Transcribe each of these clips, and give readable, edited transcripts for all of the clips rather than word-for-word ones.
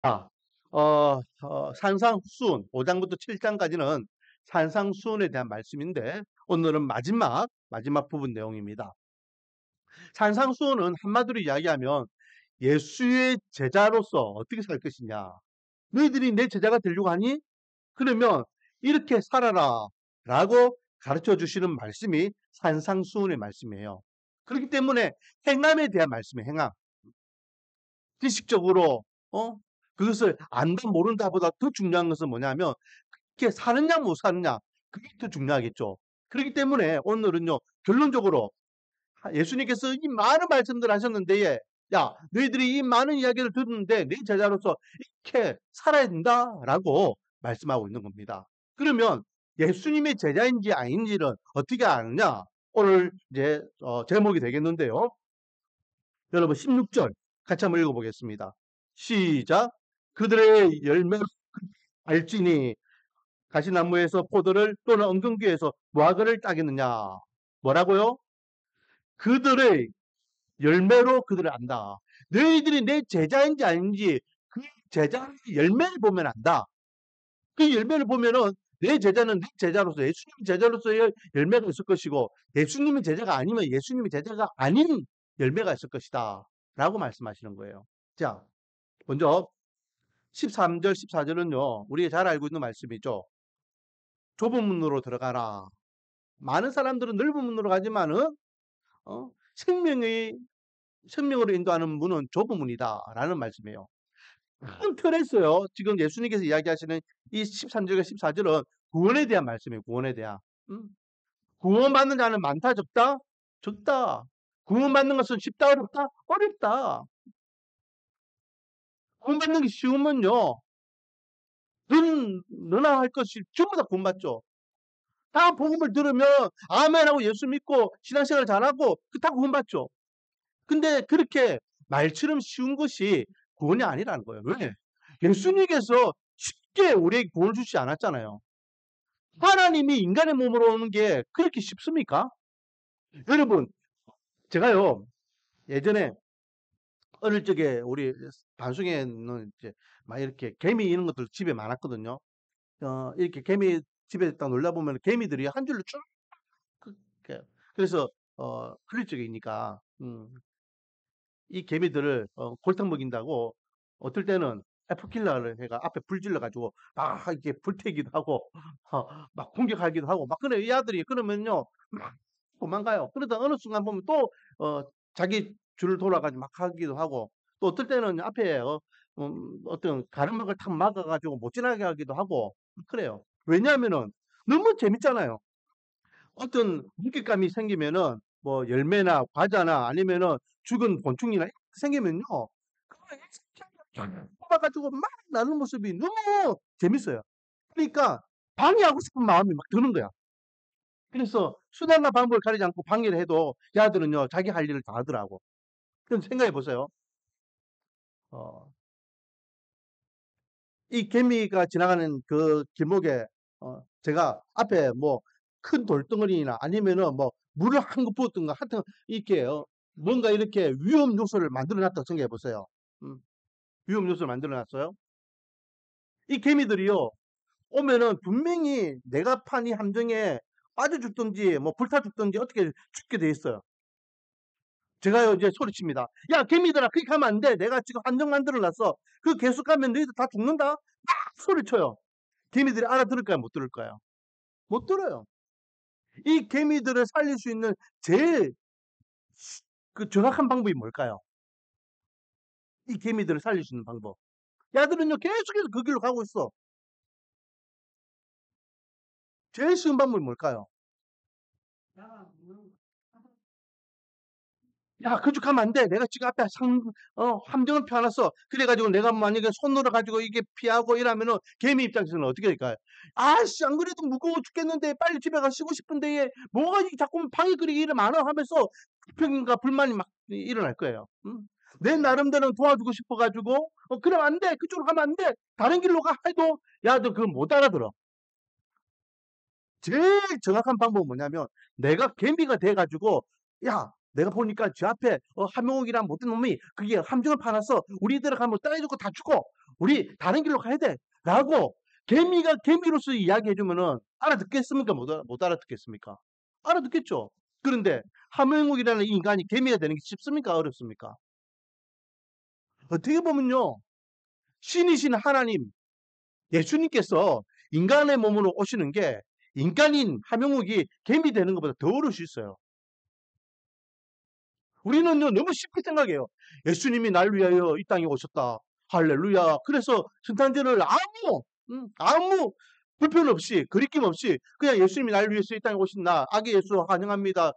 자, 산상수훈 5장부터 7장까지는 산상수훈에 대한 말씀인데 오늘은 마지막 부분 내용입니다. 산상수훈은 한마디로 이야기하면 예수의 제자로서 어떻게 살 것이냐. 너희들이 내 제자가 되려고 하니? 그러면 이렇게 살아라 라고 가르쳐 주시는 말씀이 산상수훈의 말씀이에요. 그렇기 때문에 행함에 대한 말씀이에요. 행함. 지식적으로 그것을 안다 모른다 보다 더 중요한 것은 뭐냐면 그렇게 사느냐 못 사느냐, 그게 더 중요하겠죠. 그렇기 때문에 오늘은요, 결론적으로 예수님께서 이 많은 말씀들을 하셨는데, 야, 너희들이 이 많은 이야기를 듣는데 내 제자로서 이렇게 살아야 된다라고 말씀하고 있는 겁니다. 그러면 예수님의 제자인지 아닌지는 어떻게 아느냐? 오늘 이제 제목이 되겠는데요. 여러분 16절 같이 한번 읽어보겠습니다. 시작. 그들의 열매를 알지니 가시나무에서 포도를 또는 엉겅퀴에서 무화과를 따겠느냐. 뭐라고요? 그들의 열매로 그들을 안다. 너희들이 내 제자인지 아닌지 그 제자의 열매를 보면 안다. 그 열매를 보면은 내 제자는 내 제자로서 예수님 제자로서의 열매가 있을 것이고 예수님의 제자가 아니면 예수님의 제자가 아닌 열매가 있을 것이다. 라고 말씀하시는 거예요. 자, 먼저 13절, 14절은요. 우리가 잘 알고 있는 말씀이죠. 좁은 문으로 들어가라. 많은 사람들은 넓은 문으로 가지만은 생명으로 인도하는 문은 좁은 문이다라는 말씀이에요. 큰 틀에서요. 지금 예수님께서 이야기하시는 이 13절과 14절은 구원에 대한 말씀이에요. 구원에 대한. 구원받는 자는 많다, 적다? 적다. 구원받는 것은 쉽다, 어렵다? 어렵다. 구원받는 게 쉬우면요. 너나 할 것이 전부 다 구원받죠. 다 복음을 들으면 아멘하고 예수 믿고 신앙생활 잘하고 그 다 구원받죠. 근데 그렇게 말처럼 쉬운 것이 구원이 아니라는 거예요. 왜? 예수님께서 쉽게 우리에게 구원을 주시지 않았잖아요. 하나님이 인간의 몸으로 오는 게 그렇게 쉽습니까? 여러분, 제가요, 예전에 어릴 적에 우리 반숙에는 이제 막 이렇게 개미 이런 것들 집에 많았거든요. 이렇게 개미 집에 딱 놀다 보면 개미들이 한 줄로 쭉 이렇게. 그래서 그럴 적이니까 이 개미들을 골탕 먹인다고 어떨 때는 에프킬러를 해가 앞에 불 질러가지고 막 이렇게 불태기도 하고 막 공격하기도 하고 막 그래 이 아들이 그러면요 막 도망가요. 그러다 어느 순간 보면 또 자기 줄을 돌아가지고 막 하기도 하고 또 어떨 때는 앞에 어떤 가르막을 탁 막아가지고 못 지나게 하기도 하고 그래요. 왜냐하면은 너무 재밌잖아요. 어떤 물깃감이 생기면은 뭐 열매나 과자나 아니면은 죽은 곤충이나 이렇게 생기면요. 뽑아가지고 막 나는 모습이 너무 재밌어요. 그러니까 방해하고 싶은 마음이 막 드는 거야. 그래서 수단과 방법을 가리지 않고 방해를 해도 야들은요 자기 할 일을 다 하더라고. 그럼 생각해 보세요. 어, 이 개미가 지나가는 그 길목에 제가 앞에 뭐 큰 돌덩어리나 아니면은 뭐 물을 한 거 부었던가 하여튼 이렇게 뭔가 이렇게 위험 요소를 만들어 놨다고 생각해 보세요. 음, 위험 요소를 만들어 놨어요. 이 개미들이요 오면은 분명히 내가 판 이 함정에 빠져 죽든지 뭐 불타 죽든지 어떻게 죽게 돼 있어요. 제가요 이제 소리칩니다. 야 개미들아 그렇게 하면 안 돼. 내가 지금 함정 만들어 놨어. 그 계속 가면 너희들 다 죽는다. 막 소리쳐요. 개미들이 알아들을까요? 못 들을까요? 못 들어요. 이 개미들을 살릴 수 있는 제일 그 정확한 방법이 뭘까요? 이 개미들을 살릴 수 있는 방법. 야들은요 계속해서 그 길로 가고 있어. 제일 쉬운 방법이 뭘까요? 야, 그쪽 가면 안 돼. 내가 지금 앞에 함정을 펴놨어. 그래가지고 내가 만약에 손으로 가지고 이게 피하고 이러면은 개미 입장에서는 어떻게 될까요? 아씨, 안 그래도 무거워 죽겠는데 빨리 집에 가 쉬고 싶은데 얘 뭐가 자꾸 방해 그리 일을 많아 하면서 불평과 불만이 막 일어날 거예요. 내 나름대로 도와주고 싶어가지고 그럼 안 돼. 그쪽으로 가면 안 돼. 다른 길로 가 해도 야, 너 그걸 못 알아들어. 제일 정확한 방법은 뭐냐면 내가 개미가 돼가지고 야 내가 보니까 저 앞에 함용옥이란 못된 놈이 그게 함정을 파놨어 우리들을 가면 따라주고 다 죽어 우리 다른 길로 가야 돼. 라고 개미가 개미로서 이야기해 주면은 알아듣겠습니까? 못 알아듣겠습니까? 알아듣겠죠. 그런데 하명욱이라는 이 인간이 개미가 되는 게 쉽습니까? 어렵습니까? 어떻게 보면요. 신이신 하나님, 예수님께서 인간의 몸으로 오시는 게 인간인 하명욱이 개미 되는 것보다 더 어려울 수 있어요. 우리는요, 너무 쉽게 생각해요. 예수님이 날 위하여 이 땅에 오셨다. 할렐루야. 그래서 성탄절을 아무 불편 없이, 거리낌 없이, 그냥 예수님이 날 위해서 이 땅에 오신 나, 아기 예수 환영합니다.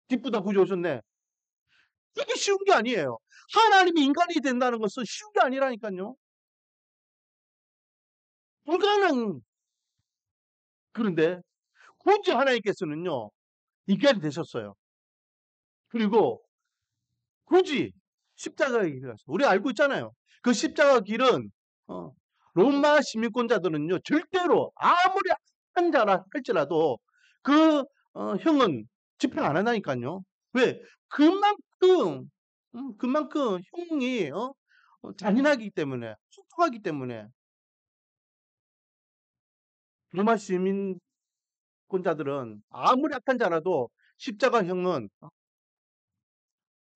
기쁘다 구주 오셨네. 이게 쉬운 게 아니에요. 하나님이 인간이 된다는 것은 쉬운 게 아니라니까요. 불가능. 그런데 굳이 하나님께서는요, 인간이 되셨어요. 그리고 굳이 십자가의 길을 가셨어요. 우리 알고 있잖아요. 그 십자가 길은 로마 시민권자들은요, 절대로 아무리 한 자라 할지라도 그 형은 집행 안 한다니까요. 왜? 그만큼 형이 잔인하기 때문에, 속통하기 때문에 로마 시민권자들은 아무리 악한 자라도 십자가형은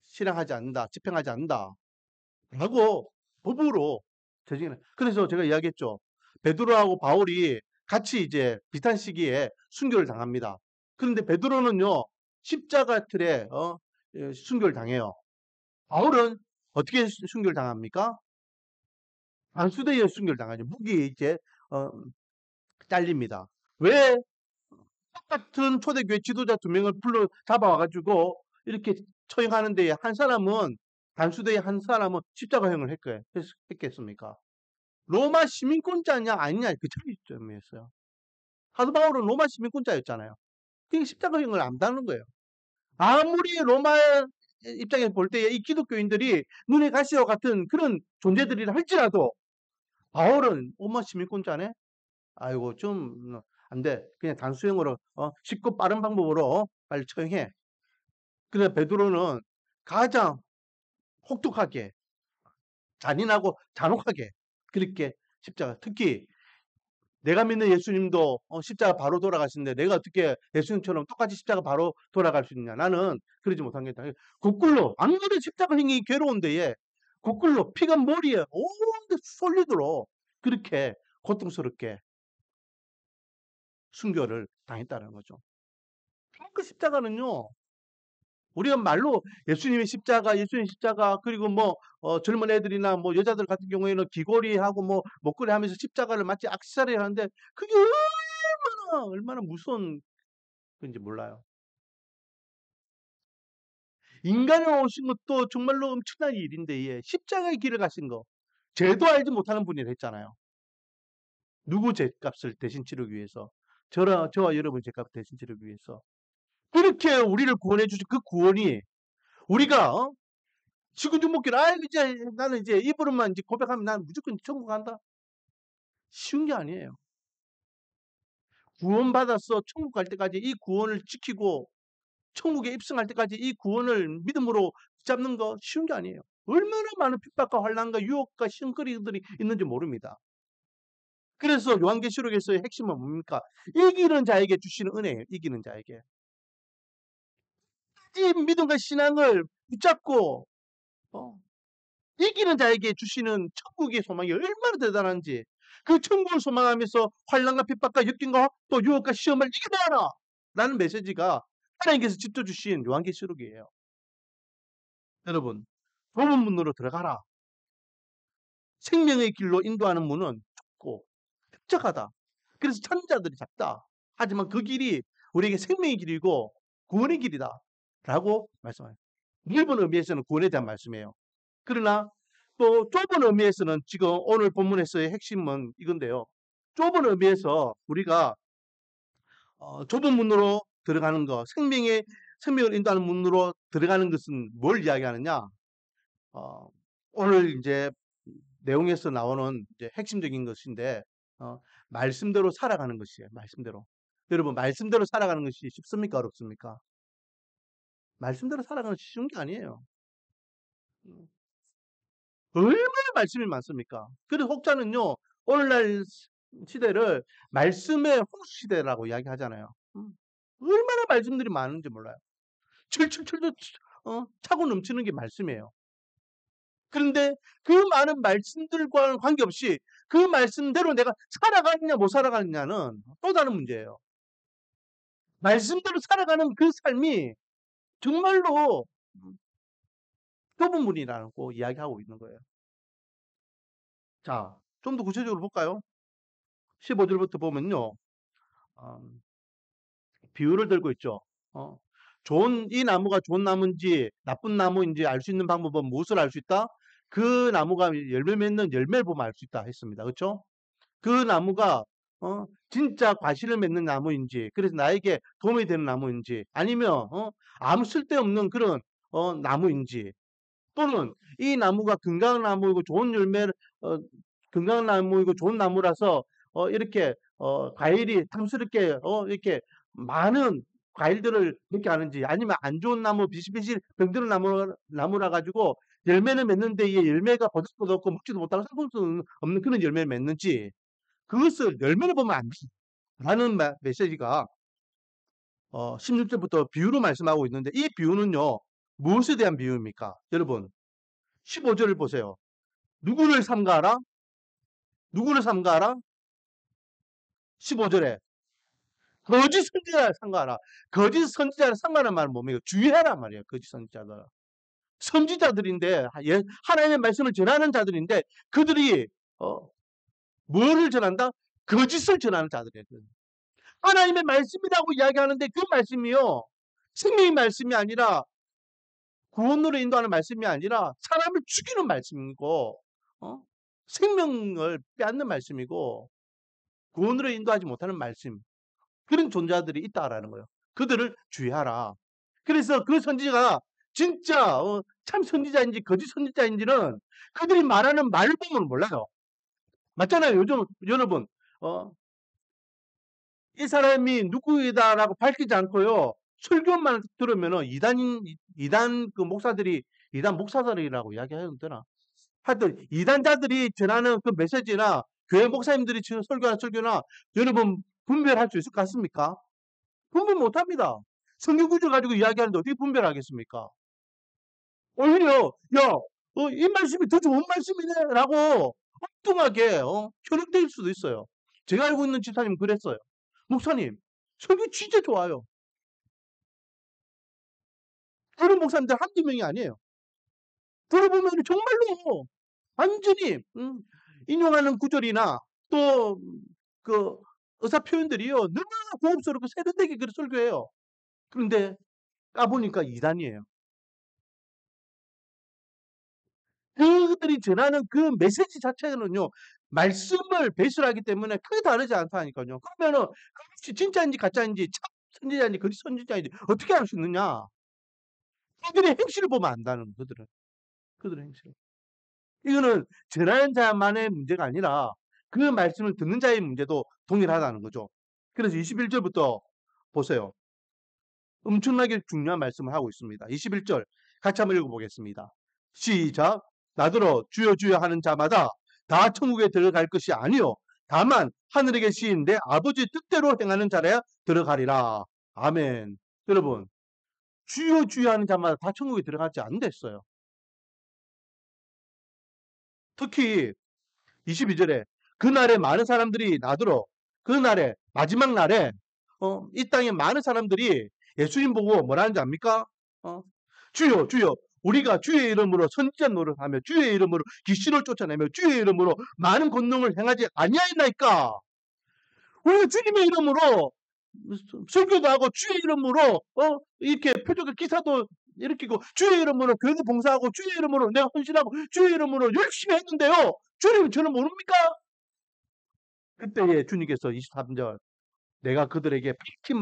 실행하지 않는다, 집행하지 않는다. 라고 법으로 제정해. 그래서 제가 이야기했죠. 베드로하고 바울이 같이 이제 비슷한 시기에 순교를 당합니다. 그런데 베드로는요, 십자가 틀에 순교를 당해요. 바울은 어떻게 순교를 당합니까? 안수대에 순교를 당하죠. 무기에 이제 어, 잘립니다. 왜 똑같은 초대교회 지도자 2명을 불러 잡아와가지고 이렇게 처형하는데 한 사람은 단수대의 한 사람은 십자가형을 했겠습니까? 로마 시민권자냐 아니냐 그 차이점이었어요. 사도 바울은 로마 시민권자였잖아요. 그게 십자가형을 안다는 거예요. 아무리 로마 입장에서 볼 때 이 기독교인들이 눈에 가시와 같은 그런 존재들이라 할지라도 바울은 로마 시민권자네? 아이고 좀 안 돼. 그냥 단수형으로 쉽고 빠른 방법으로 빨리 처형해. 그래 베드로는 가장 혹독하게 잔인하고 잔혹하게 그렇게 십자가 특히 내가 믿는 예수님도 십자가 바로 돌아가시는데 내가 어떻게 예수님처럼 똑같이 십자가 바로 돌아갈 수 있냐. 나는 그러지 못하겠다. 거꾸로 안 그래도 십자가 행이 괴로운데 거꾸로 피가 머리에 온데 쏠리도록 그렇게 고통스럽게 순교를 당했다는 거죠. 그 십자가는요. 우리가 말로 예수님 십자가 그리고 뭐 젊은 애들이나 뭐 여자들 같은 경우에는 귀걸이하고 뭐 목걸이 하면서 십자가를 마치 액세서리 하는데 그게 얼마나 무서운 건지 몰라요. 인간이 오신 것도 정말로 엄청난 일인데 예. 십자가의 길을 가신 거 죄도 알지 못하는 분이 됐잖아요. 누구 죄값을 대신 치르기 위해서 저와 여러분 죄값 대신 치르기 위해서 그렇게 우리를 구원해 주신 그 구원이 우리가 지구주목길 이제 나는 이제 입으로만 이제 고백하면 난 무조건 천국 간다. 쉬운 게 아니에요. 구원받아서 천국 갈 때까지 이 구원을 지키고 천국에 입성할 때까지 이 구원을 믿음으로 붙잡는 거 쉬운 게 아니에요. 얼마나 많은 핍박과 환난과 유혹과 시험거리들이 있는지 모릅니다. 그래서 요한계시록에서의 핵심은 뭡니까? 이기는 자에게 주시는 은혜예요. 이기는 자에게. 이 믿음과 신앙을 붙잡고 이기는 자에게 주시는 천국의 소망이 얼마나 대단한지 그 천국을 소망하면서 환난과 핍박과 역경과 또 유혹과 시험을 이겨내라 라는 메시지가 하나님께서 직접 주신 요한계시록이에요. 여러분 좁은 문으로 들어가라. 생명의 길로 인도하는 문은 좁고 흡적하다. 그래서 찾는 자들이 작다. 하지만 그 길이 우리에게 생명의 길이고 구원의 길이다 라고 말씀해요. 넓은 의미에서는 구원에 대한 말씀이에요. 그러나 또 좁은 의미에서는 지금 오늘 본문에서의 핵심은 이건데요. 좁은 의미에서 우리가 좁은 문으로 들어가는 것, 생명을 인도하는 문으로 들어가는 것은 뭘 이야기하느냐? 오늘 이제 내용에서 나오는 이제 핵심적인 것인데 말씀대로 살아가는 것이에요. 말씀대로. 여러분 말씀대로 살아가는 것이 쉽습니까? 어렵습니까? 말씀대로 살아가는 것이 쉬운 게 아니에요. 얼마나 말씀이 많습니까? 그래서 혹자는요, 오늘날 시대를 말씀의 홍수 시대라고 이야기하잖아요. 얼마나 말씀들이 많은지 몰라요. 철철철 차고 넘치는 게 말씀이에요. 그런데 그 많은 말씀들과는 관계없이 그 말씀대로 내가 살아가느냐 못 살아가느냐는 또 다른 문제예요. 말씀대로 살아가는 그 삶이 정말로 좁은 문이라고 이야기하고 있는 거예요. 자, 좀 더 구체적으로 볼까요? 15절부터 보면요. 비유를 들고 있죠. 이 나무가 좋은 나무인지 나쁜 나무인지 알 수 있는 방법은 무엇을 알 수 있다? 그 나무가 열매 맺는 열매를 보면 알 수 있다 했습니다. 그렇죠? 그 나무가 진짜 과실을 맺는 나무인지, 그래서 나에게 도움이 되는 나무인지, 아니면 아무 쓸데없는 그런 나무인지, 또는 이 나무가 건강한 나무이고 좋은 열매를 건강한 나무이고 좋은 나무라서 이렇게 과일이 탐스럽게 이렇게 많은 과일들을 이렇게 하는지, 아니면 안 좋은 나무 비실비실 병드는 나무라 가지고 열매는 맺는데 이 열매가 버덕버덕고 먹지도 못하고 상품성 없는 그런 열매를 맺는지, 그것을 열매를 보면 안 된다는 메시지가 16절부터 비유로 말씀하고 있는데, 이 비유는요 무엇에 대한 비유입니까? 여러분 15절을 보세요. 누구를 삼가하라? 누구를 삼가하라? 15절에 거짓 선지자를 삼가하라. 거짓 선지자를 삼가하는 말은 뭡니까? 주의하란 말이에요. 거짓 선지자들. 선지자들인데 하나님의 말씀을 전하는 자들인데, 그들이 뭐를 전한다? 거짓을 전하는 자들이에요. 하나님의 말씀이라고 이야기하는데 그 말씀이요, 생명의 말씀이 아니라, 구원으로 인도하는 말씀이 아니라 사람을 죽이는 말씀이고 생명을 빼앗는 말씀이고 구원으로 인도하지 못하는 말씀, 그런 존재들이 있다라는 거예요. 그들을 주의하라. 그래서 그 선지자가 진짜 참 선지자인지 거짓 선지자인지는 그들이 말하는 말을 보면 몰라요. 맞잖아요. 요즘 여러분 이 사람이 누구이다라고 밝히지 않고요, 설교만 들으면은 이단 그 목사들이 이단 목사들이라고 이야기해도 되나? 하여튼 이단자들이 전하는 그 메시지나 교회 목사님들이 설교하는 설교나 여러분 분별할 수 있을 것 같습니까? 분별 못합니다. 성경 구절 가지고 이야기하는데 어떻게 분별하겠습니까? 오히려 이 말씀이 더 좋은 말씀이네라고 엉뚱하게 현혹될 수도 있어요. 제가 알고 있는 집사님 그랬어요. 목사님, 설교 진짜 좋아요. 그런 목사님들 한두 명이 아니에요. 들어보면 정말로 완전히 인용하는 구절이나 또 그 의사 표현들이요, 너무나 고급스럽고 세련되게 그렇게 설교해요. 그런데 까보니까 이단이에요. 그들이 전하는 그 메시지 자체는요, 말씀을 베이스로 하기 때문에 크게 다르지 않다니까요. 그러면은 그것이 진짜인지 가짜인지, 참 선지자인지 거짓 선지자인지 어떻게 알 수 있느냐? 그들의 행실을 보면 안다는, 그들의 행실. 이거는 전하는 자만의 문제가 아니라 그 말씀을 듣는 자의 문제도 동일하다는 거죠. 그래서 21절부터 보세요. 엄청나게 중요한 말씀을 하고 있습니다. 21절 같이 한번 읽어보겠습니다. 시작. 나더러 주여 주여 하는 자마다 다 천국에 들어갈 것이 아니요 다만 하늘에 계신 내 아버지 뜻대로 행하는 자라야 들어가리라. 아멘. 여러분, 주여 주여 하는 자마다 다 천국에 들어가지 않는댔어요. 특히 22절에 그날에 많은 사람들이 나더러, 그날에 마지막 날에 이 땅에 많은 사람들이 예수님 보고 뭐라는지 압니까? 주여 주여 우리가 주의 이름으로 선지자 노릇하며 주의 이름으로 귀신을 쫓아내며 주의 이름으로 많은 권능을 행하지 아니하였나이까. 우리가 주님의 이름으로 설교도 하고 주의 이름으로 이렇게 표적의 기사도 일으키고 주의 이름으로 교회도 봉사하고 주의 이름으로 내가 헌신하고 주의 이름으로 열심히 했는데요, 주님은 저는 모릅니까? 그때에 주님께서 23절 내가 그들에게 밝히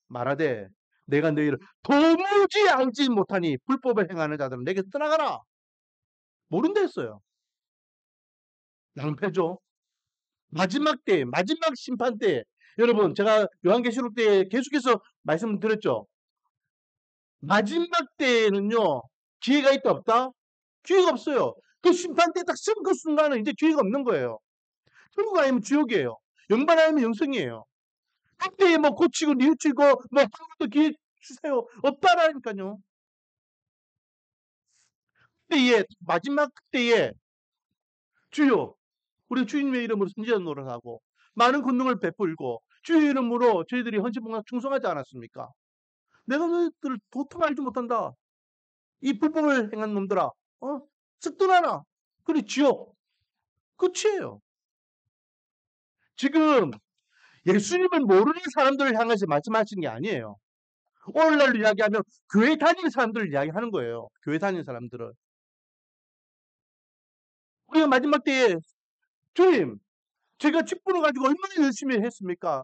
말하되 내가 너희를 도무지 알지 못하니 불법을 행하는 자들은 내게 떠나가라. 모른다 했어요. 낭패죠. 마지막 때, 마지막 심판 때, 여러분 제가 요한계시록 때 계속해서 말씀드렸죠. 마지막 때에는요 기회가 있다 없다? 기회가 없어요. 그 심판대 딱 쓴 그 순간은 이제 죄가 없는 거예요. 천국 아니면 지옥이에요. 영반 아니면 영생이에요. 그때에 뭐 고치고 뉘우치고 뭐 한 번 더 기회 주세요. 없다라니까요. 그때에 마지막 때에 주여 우리 주님의 이름으로 선지자 노릇하고 많은 권능을 베풀고 주의 이름으로 저희들이 헌신봉사 충성하지 않았습니까? 내가 너희들을 도통 알지 못한다. 이 불법을 행한 놈들아. 쓱 떠나라. 그래 지옥. 끝이에요. 지금 예수님을 모르는 사람들을 향해서 말씀하시는 게 아니에요. 오늘날 이야기하면 교회 다니는 사람들을 이야기하는 거예요. 교회 다니는 사람들을. 우리가 마지막 때에 주님 제가 직분을 가지고 얼마나 열심히 했습니까?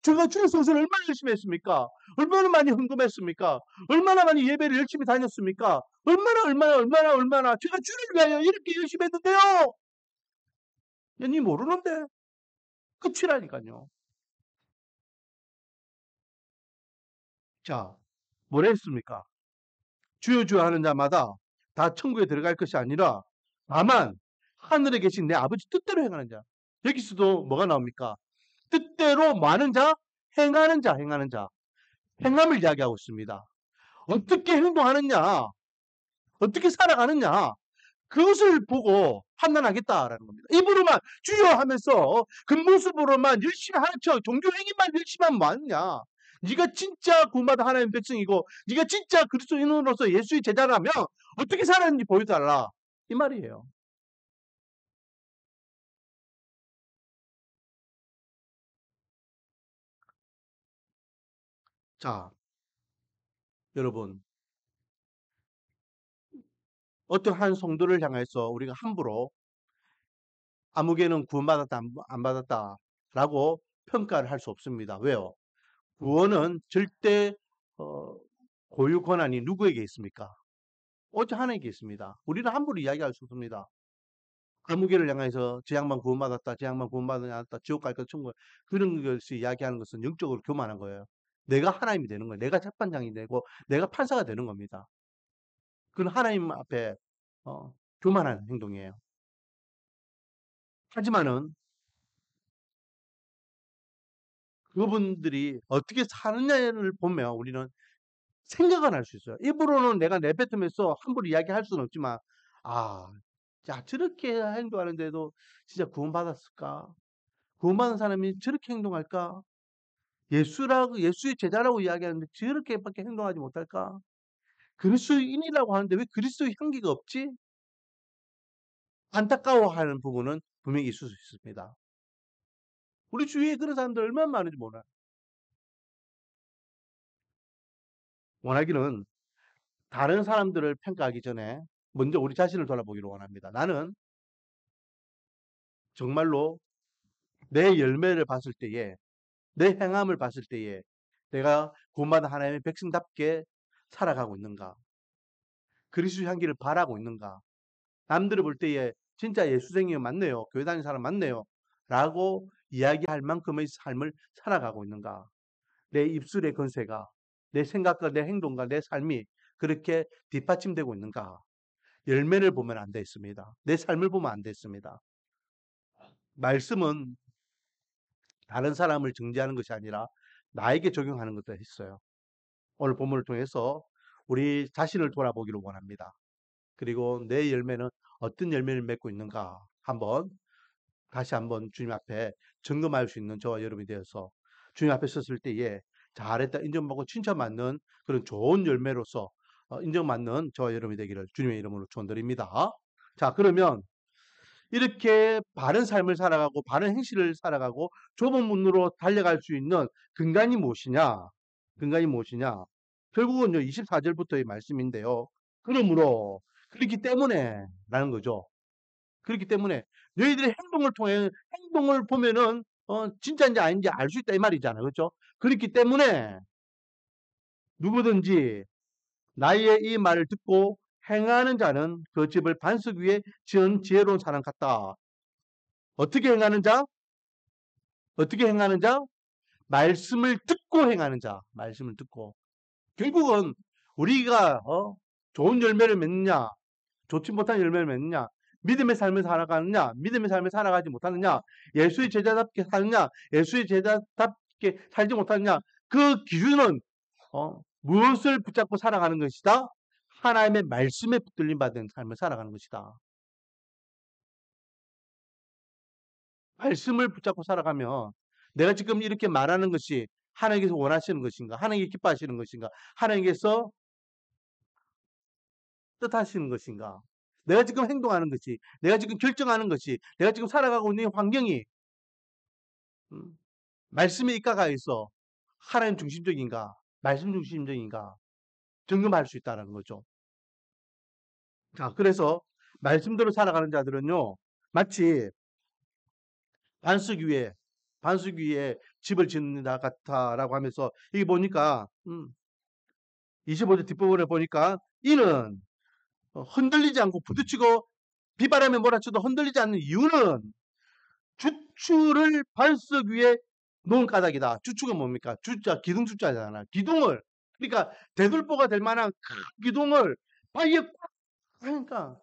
제가 주의 소설을 얼마나 열심히 했습니까? 얼마나 많이 헌금했습니까? 얼마나 많이 예배를 열심히 다녔습니까? 얼마나 제가 주를 위하여 이렇게 열심히 했는데요. 니 모르는데 끝이라니까요. 자, 뭐라 했습니까? 주여 주여 하는 자마다 다 천국에 들어갈 것이 아니라 다만 하늘에 계신 내 아버지 뜻대로 행하는 자. 여기서도 뭐가 나옵니까? 뜻대로 뭐 하는 자? 행하는 자, 행하는 자. 행함을 이야기하고 있습니다. 어떻게 행동하느냐, 어떻게 살아가느냐, 그것을 보고 판단하겠다라는 겁니다. 입으로만 주여 하면서 그 모습으로만 열심히 하는 척, 종교행위만 열심히 하면 뭐하느냐. 네가 진짜 구원받은 하나님의 백성이고 네가 진짜 그리스도인으로서 예수의 제자라면 어떻게 살았는지 보여달라. 이 말이에요. 자, 여러분 어떤 한 성도를 향해서 우리가 함부로 아무개는 구원받았다 안 받았다라고 평가를 할 수 없습니다. 왜요? 구원은 절대 고유 권한이 누구에게 있습니까? 오직 하나님께 있습니다. 우리는 함부로 이야기할 수 없습니다. 아무개를 향해서 저 양반 구원받았다, 저 양반 구원받지 않았다, 지옥 갈 것, 천국 그런 것을 이야기하는 것은 영적으로 교만한 거예요. 내가 하나님이 되는 거예요. 내가 재판장이 되고 내가 판사가 되는 겁니다. 그건 하나님 앞에 교만한 행동이에요. 하지만은 그분들이 어떻게 사느냐를 보면 우리는 생각은 할 수 있어요. 입으로는 내가 내뱉으면서 함부로 이야기할 수는 없지만 아, 자 저렇게 행동하는데도 진짜 구원받았을까? 구원받은 사람이 저렇게 행동할까? 예수의 제자라고 이야기하는데 저렇게밖에 행동하지 못할까? 그리스도인이라고 하는데 왜 그리스도의 향기가 없지? 안타까워하는 부분은 분명히 있을 수 있습니다. 우리 주위에 그런 사람들 얼마나 많은지 몰라요. 원하기는 다른 사람들을 평가하기 전에 먼저 우리 자신을 돌아보기를 원합니다. 나는 정말로 내 열매를 봤을 때에, 내 행함을 봤을 때에 내가 구원받은 하나님의 백성답게 살아가고 있는가? 그리스도 향기를 바라고 있는가? 남들을 볼 때에 진짜 예수생이 맞네요. 교회 다니는 사람 맞네요. 라고 이야기할 만큼의 삶을 살아가고 있는가? 내 입술의 건세가 내 생각과 내 행동과 내 삶이 그렇게 뒷받침되고 있는가? 열매를 보면 안 됐습니다. 내 삶을 보면 안 됐습니다. 말씀은 다른 사람을 정죄하는 것이 아니라 나에게 적용하는 것도 있어요. 오늘 본문을 통해서 우리 자신을 돌아보기를 원합니다. 그리고 내 열매는 어떤 열매를 맺고 있는가 한번 다시 한번 주님 앞에 점검할 수 있는 저와 여러분이 되어서 주님 앞에 섰을 때에 잘했다 인정받고 칭찬받는 그런 좋은 열매로서 인정받는 저와 여러분이 되기를 주님의 이름으로 축원드립니다. 자, 그러면 이렇게 바른 삶을 살아가고 바른 행실을 살아가고 좁은 문으로 달려갈 수 있는 근간이 무엇이냐? 근간이 무엇이냐? 결국은 24절부터의 말씀인데요. 그러므로 그렇기 때문에 라는 거죠. 그렇기 때문에 너희들의 행동을 통해 행동을 보면은 진짜인지 아닌지 알 수 있다 이 말이잖아요. 그렇죠? 그렇기 때문에 누구든지 나의 이 말을 듣고 행하는 자는 그 집을 반석 위에 지은 지혜로운 사람 같다. 어떻게 행하는 자? 어떻게 행하는 자? 말씀을 듣고 행하는 자. 말씀을 듣고. 결국은 우리가 좋은 열매를 맺느냐, 좋지 못한 열매를 맺느냐, 믿음의 삶을 살아가느냐, 믿음의 삶을 살아가지 못하느냐, 예수의 제자답게 사느냐, 예수의 제자답게 살지 못하느냐, 그 기준은 무엇을 붙잡고 살아가는 것이다? 하나님의 말씀에 붙들림 받은 삶을 살아가는 것이다. 말씀을 붙잡고 살아가면 내가 지금 이렇게 말하는 것이 하나님께서 원하시는 것인가? 하나님께 기뻐하시는 것인가? 하나님께서 뜻하시는 것인가? 내가 지금 행동하는 것이, 내가 지금 결정하는 것이, 내가 지금 살아가고 있는 환경이 말씀에 입각하여 있어 하나님 중심적인가? 말씀 중심적인가? 점검할 수 있다는 거죠. 자, 그래서 말씀대로 살아가는 자들은요, 마치 반석 위에 집을 짓는 자 같다라고 하면서, 이게 보니까 25절 뒷부분에 보니까 이는 흔들리지 않고 부딪히고 비바람에 몰아쳐도 흔들리지 않는 이유는 주추를 반석 위에 놓은 까닭이다. 주추가 뭡니까? 주자, 기둥 주자잖아. 기둥을, 그러니까 대들보가 될 만한 큰 기둥을 바위에 꽉 하니까,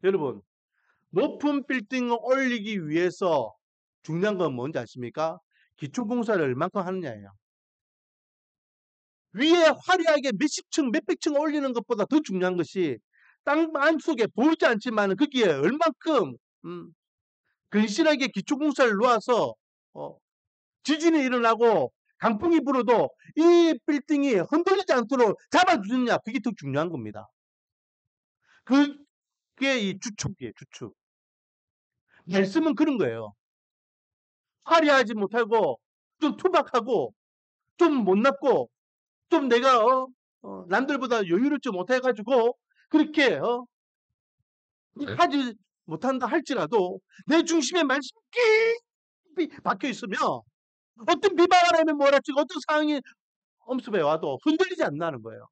여러분, 높은 빌딩을 올리기 위해서 중요한 건 뭔지 아십니까? 기초공사를 얼만큼 하느냐예요. 위에 화려하게 몇십 층, 몇백 층 올리는 것보다 더 중요한 것이 땅 안속에 보이지 않지만 거기에 얼만큼 근실하게 기초공사를 놓아서 지진이 일어나고 강풍이 불어도 이 빌딩이 흔들리지 않도록 잡아주느냐, 그게 더 중요한 겁니다. 그게 이 주축이에요, 주축. 말씀은 그런 거예요. 화려하지 못하고 좀 투박하고 좀 못났고 좀 내가 남들보다 여유롭지 못해가지고 그렇게 하지 못한다 할지라도 내 중심에 말씀이 깊이 박혀 있으면 어떤 비바람에 몰아치고 어떤 상황이 엄습해 와도 흔들리지 않는다는 거예요.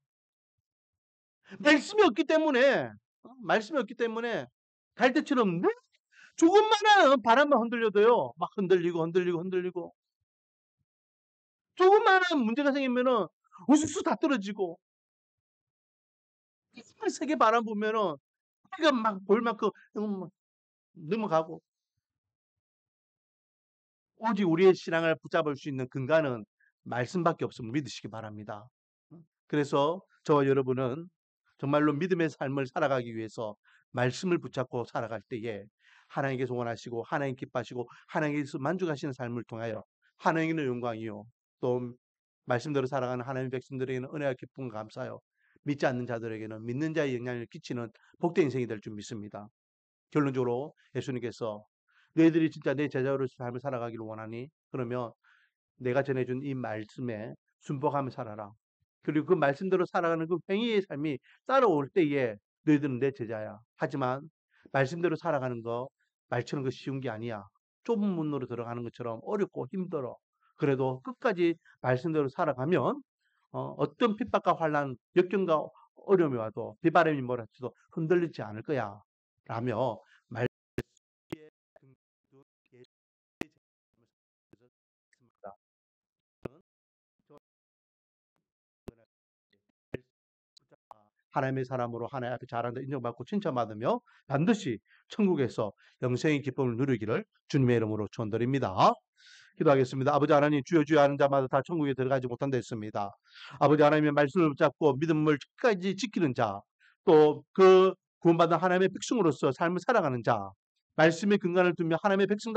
말씀이 없기 때문에 갈대처럼 조금만한 바람만 흔들려도요, 막 흔들리고 조금만한 문제가 생기면은 우수수 다 떨어지고, 세게 바람 불면은 해가 막 볼 만큼 넘어가고. 오직 우리의 신앙을 붙잡을 수 있는 근간은 말씀밖에 없음을 믿으시기 바랍니다. 그래서 저와 여러분은 정말로 믿음의 삶을 살아가기 위해서 말씀을 붙잡고 살아갈 때에 하나님께서 원하시고 하나님 기뻐하시고 하나님께서 만족하시는 삶을 통하여 하나님의 영광이요, 또 말씀대로 살아가는 하나님의 백성들에게는 은혜와 기쁨과 감사요, 믿지 않는 자들에게는 믿는 자의 영향을 끼치는 복된 인생이 될 줄 믿습니다. 결론적으로 예수님께서 너희들이 진짜 내 제자로서 삶을 살아가기를 원하니 그러면 내가 전해준 이 말씀에 순복하며 살아라. 그리고 그 말씀대로 살아가는 그 행위의 삶이 따라올 때에 너희들은 내 제자야. 하지만 말씀대로 살아가는 거 말처럼 그 쉬운 게 아니야. 좁은 문으로 들어가는 것처럼 어렵고 힘들어. 그래도 끝까지 말씀대로 살아가면 어떤 핍박과 환난, 역경과 어려움이 와도 비바람이 몰아쳐도 흔들리지 않을 거야. 라며 말씀에 하나님의 사람으로 하나님 앞에 잘한다 인정받고 칭찬받으며 반드시 천국에서 영생의 기쁨을 누리기를 주님의 이름으로 축원드립니다. 기도하겠습니다. 아버지 하나님, 주여 주여 하는 자마다 다 천국에 들어가지 못한다 했습니다. 아버지 하나님의 말씀을 붙잡고 믿음을 끝까지 지키는 자, 또 그 구원받은 하나님의 백성으로서 삶을 살아가는 자, 말씀의 근간을 두며 하나님의 백성